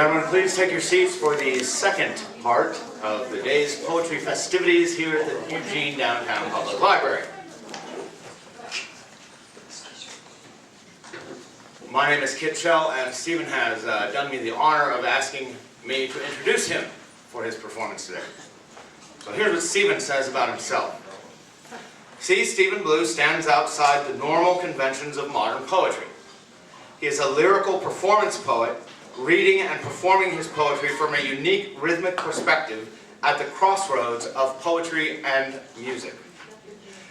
gentlemen, please take your seats for the second part of the day's poetry festivities here at the Eugene Downtown Public Library. My name is Kit Shell, and Stephen has done me the honor of asking me to introduce him for his performance today. So here's what Stephen says about himself. C. Stephen Blue stands outside the normal conventions of modern poetry. He is a lyrical performance poet, reading and performing his poetry from a unique rhythmic perspective at the crossroads of poetry and music.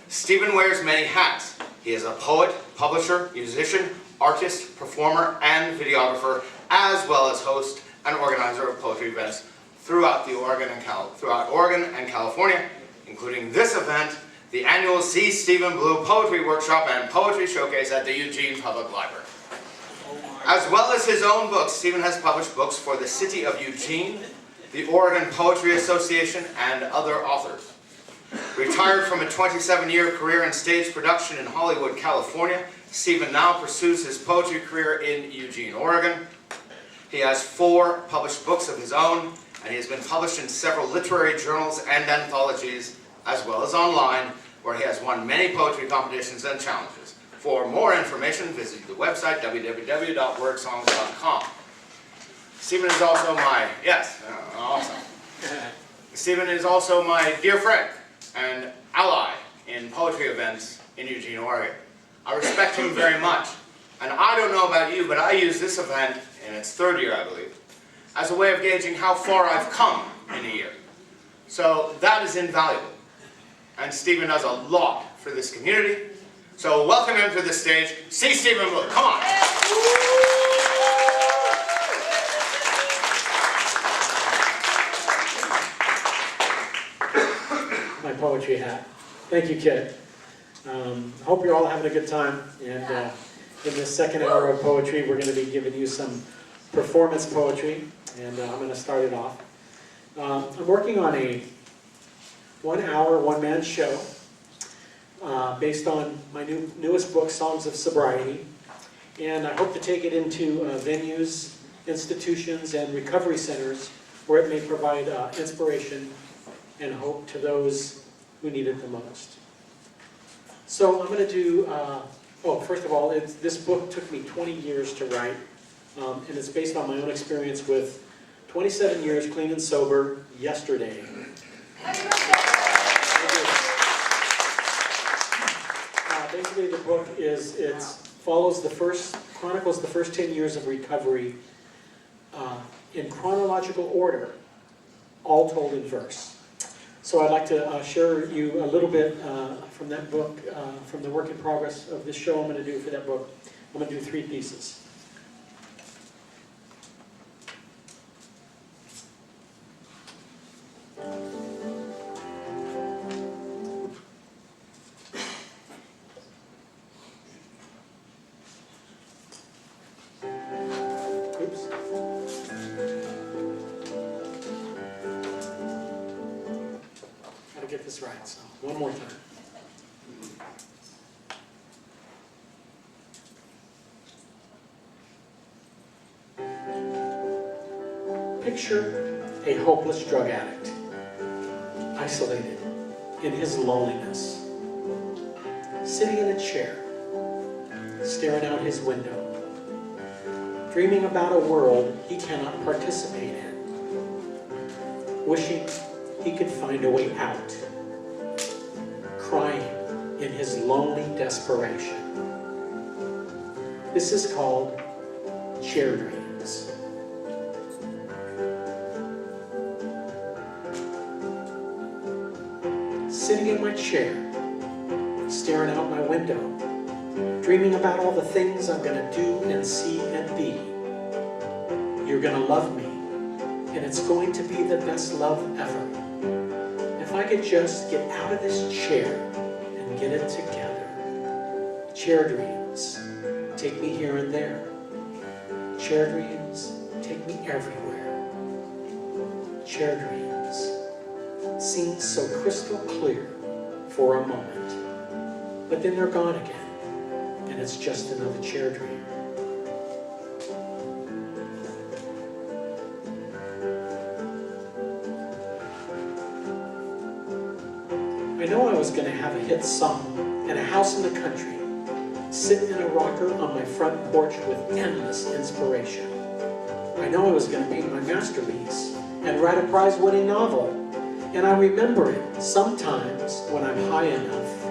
Stephen wears many hats. He is a poet, publisher, musician, artist, performer, and videographer, as well as host and organizer of poetry events throughout Oregon and California, including this event, the annual C. Stephen Blue Poetry Workshop and Poetry Showcase at the Eugene Public Library. As well as his own books, Stephen has published books for the City of Eugene, the Oregon Poetry Association, and other authors. Retired from a 27-year career in stage production in Hollywood, California, Stephen now pursues his poetry career in Eugene, Oregon. He has 4 published books of his own, and he has been published in several literary journals and anthologies, as well as online, where he has won many poetry competitions and challenges. For more information, visit the website www.wordsongs.com. Stephen is also my, awesome. Stephen is also my dear friend and ally in poetry events in Eugene, Oregon. I respect him very much. And I don't know about you, but I use this event, in its 3rd year, I believe, as a way of gauging how far I've come in a year. So that is invaluable. And Stephen does a lot for this community. So welcome him to the stage, C. Stephen Blue. Come on. My poetry hat. Thank you, Kit. Hope you're all having a good time. And in this second hour of poetry, we're going to be giving you some performance poetry. And I'm going to start it off. I'm working on a 1-hour, one-man show based on my newest book, Songs of Sobriety. And I hope to take it into venues, institutions, and recovery centers where it may provide inspiration and hope to those who need it the most. So I'm going to do, first of all, this book took me 20 years to write, and it's based on my own experience with 27 years clean and sober yesterday. Basically, the book chronicles the first 10 years of recovery in chronological order, all told in verse. So I'd like to share you a little bit from that book, from the work in progress of this show I'm going to do for that book. I'm going to do 3 pieces. Get this right, so one more time. Picture a hopeless drug addict, isolated in his loneliness, sitting in a chair, staring out his window, dreaming about a world he cannot participate in, wishing he could find a way out, crying in his lonely desperation. This is called chair dreams. Sitting in my chair, staring out my window, dreaming about all the things I'm going to do and see and be. You're going to love me, and it's going to be the best love ever. If I could just get out of this chair and get it together. Chair dreams, take me here and there. Chair dreams, take me everywhere. Chair dreams seem so crystal clear for a moment, but then they're gone again, and it's just another chair dream. know I was going to have a hit song and a house in the country, sit in a rocker on my front porch with endless inspiration. I know I was going to paint my masterpiece and write a prize-winning novel. And I remember it sometimes when I'm high enough.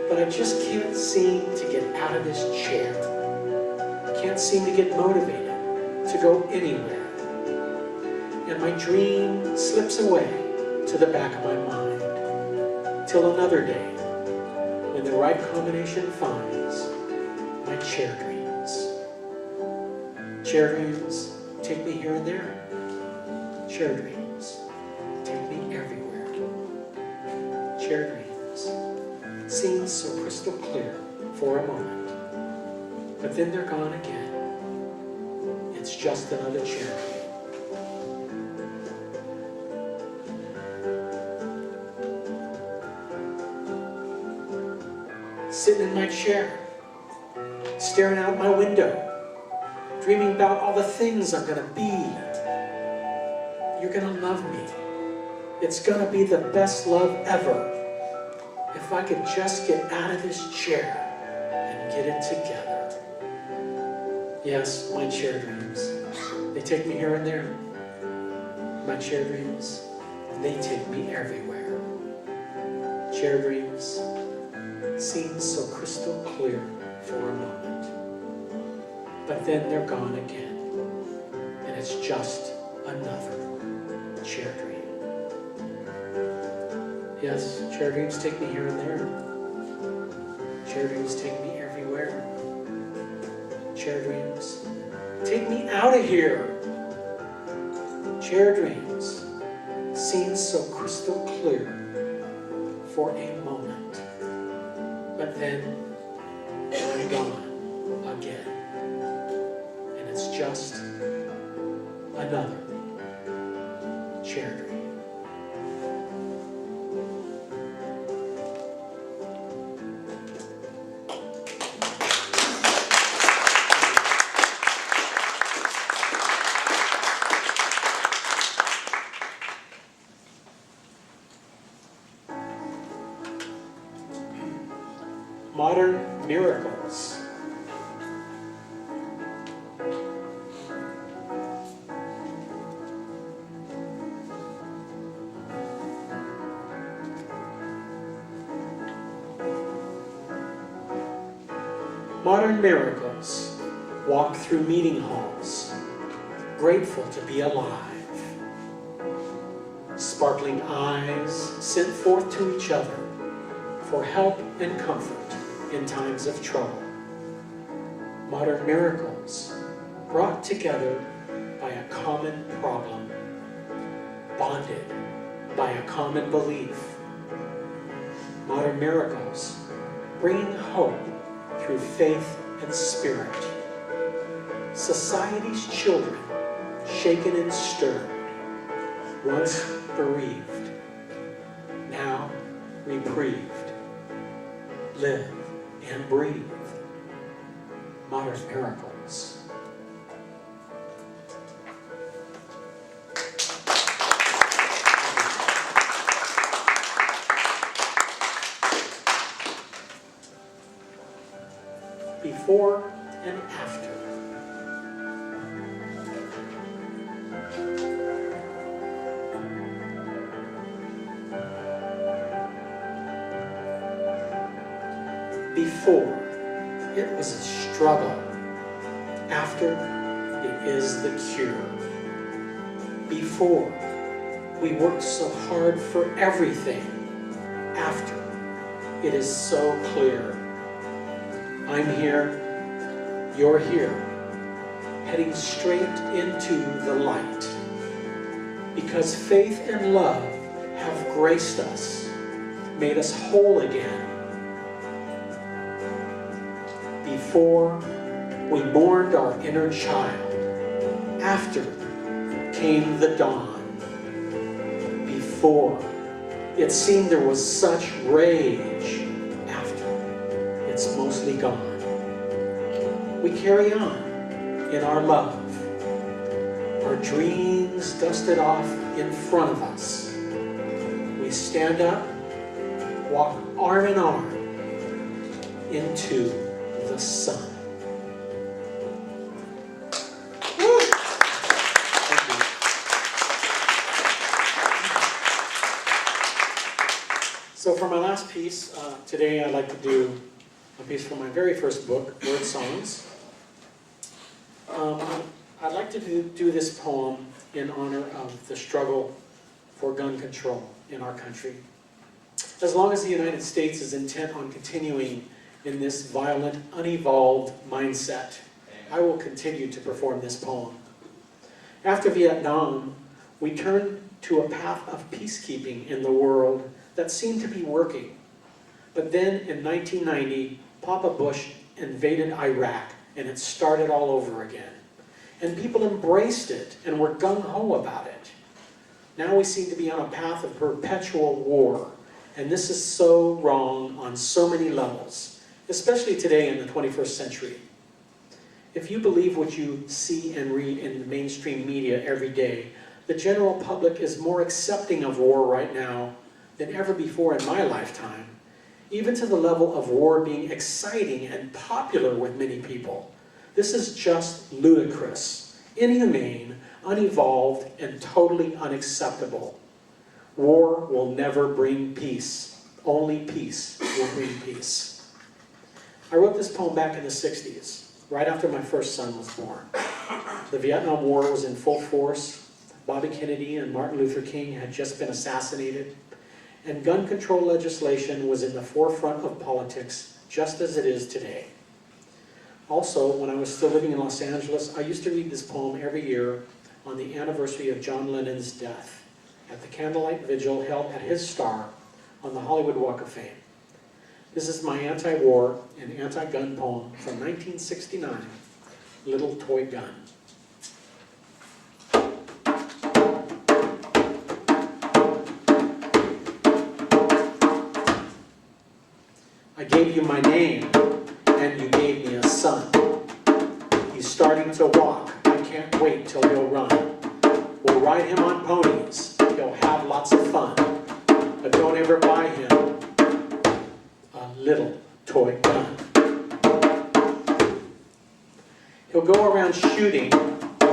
But I just can't seem to get out of this chair. Can't seem to get motivated to go anywhere. And my dream slips away to the back of my mind. Till another day, when the right combination finds my chair dreams. Chair dreams take me here and there. Chair dreams take me everywhere. Chair dreams seem so crystal clear for a moment, but then they're gone again. It's just another chair dream. Sitting in my chair, staring out my window, dreaming about all the things I'm going to be. You're going to love me. It's going to be the best love ever. If I could just get out of this chair and get it together. Yes, my chair dreams. They take me here and there. My chair dreams, they take me everywhere. Chair dreams seem so crystal clear for a moment. But then they're gone again. And it's just another chair dream. Yes, chair dreams take me here and there. Chair dreams take me everywhere. Chair dreams take me out of here. Chair dreams seem so crystal clear for a moment. But then I'm gone again. And it's just another chair dream. Modern miracles. Modern miracles walk through meeting halls, grateful to be alive. Sparkling eyes sent forth to each other for help and comfort in times of trouble. Modern miracles brought together by a common problem, bonded by a common belief. Modern miracles bringing hope through faith and spirit. Society's children shaken and stirred, once bereaved, now reprieved. Live and breathe. Modern miracles. Before and after. Before, it was a struggle. After, it is the cure. Before, we worked so hard for everything. After, it is so clear. I'm here, you're here, heading straight into the light. Because faith and love have graced us, made us whole again. Before, we mourned our inner child. After, came the dawn. Before, it seemed there was such rage. After, it's mostly gone. We carry on in our love. Our dreams dusted off in front of us. We stand up walk arm in arm into the sun. Woo! Thank you. So for my last piece, today I'd like to do a piece from my very first book, Word Songs. I'd like to do this poem in honor of the struggle for gun control in our country. As long as the United States is intent on continuing in this violent, unevolved mindset, I will continue to perform this poem. After Vietnam, we turned to a path of peacekeeping in the world that seemed to be working. But then in 1990, Papa Bush invaded Iraq, and it started all over again. And people embraced it and were gung-ho about it. Now we seem to be on a path of perpetual war, and this is so wrong on so many levels, especially today in the 21st century. If you believe what you see and read in the mainstream media every day, the general public is more accepting of war right now than ever before in my lifetime, even to the level of war being exciting and popular with many people. This is just ludicrous, inhumane, unevolved, and totally unacceptable. War will never bring peace. Only peace will bring peace. I wrote this poem back in the 60s, right after my first son was born. The Vietnam War was in full force. Bobby Kennedy and Martin Luther King had just been assassinated, and gun control legislation was in the forefront of politics, just as it is today. Also, when I was still living in Los Angeles, I used to read this poem every year on the anniversary of John Lennon's death at the candlelight vigil held at his star on the Hollywood Walk of Fame. This is my anti-war and anti-gun poem from 1969, Little Toy Gun. I gave you my name, and you gave me a son. He's starting to walk, I can't wait till he'll run. We'll ride him on ponies, he'll have lots of fun. But don't ever buy him a little toy gun. He'll go around shooting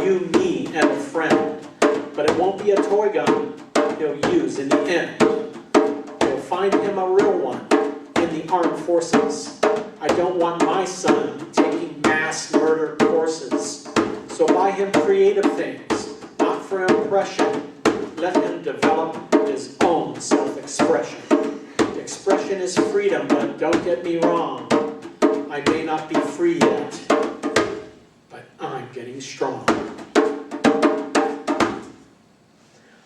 you, me, and a friend. But it won't be a toy gun he'll use in the end. He'll find him a real one in the armed forces. I don't want my son taking mass murder courses. So buy him creative things, not for impression. Let him develop his own self-expression. Expression is freedom, but don't get me wrong. I may not be free yet, but I'm getting strong.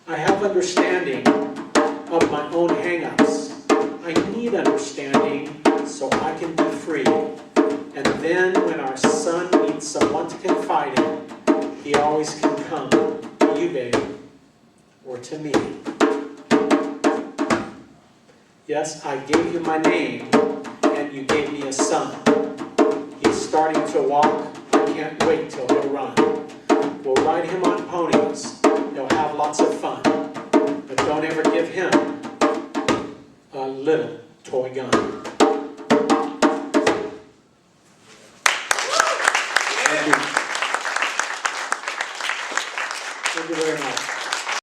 I have understanding of my own hang-ups. I need understanding so I can be free. And then when our son needs someone to confide in, he always can come to you, baby, or to me. Yes, I gave you my name, and you gave me a son. He's starting to walk, I can't wait till he'll run. We'll ride him on ponies, he'll have lots of fun. But don't ever give him a little toy gun.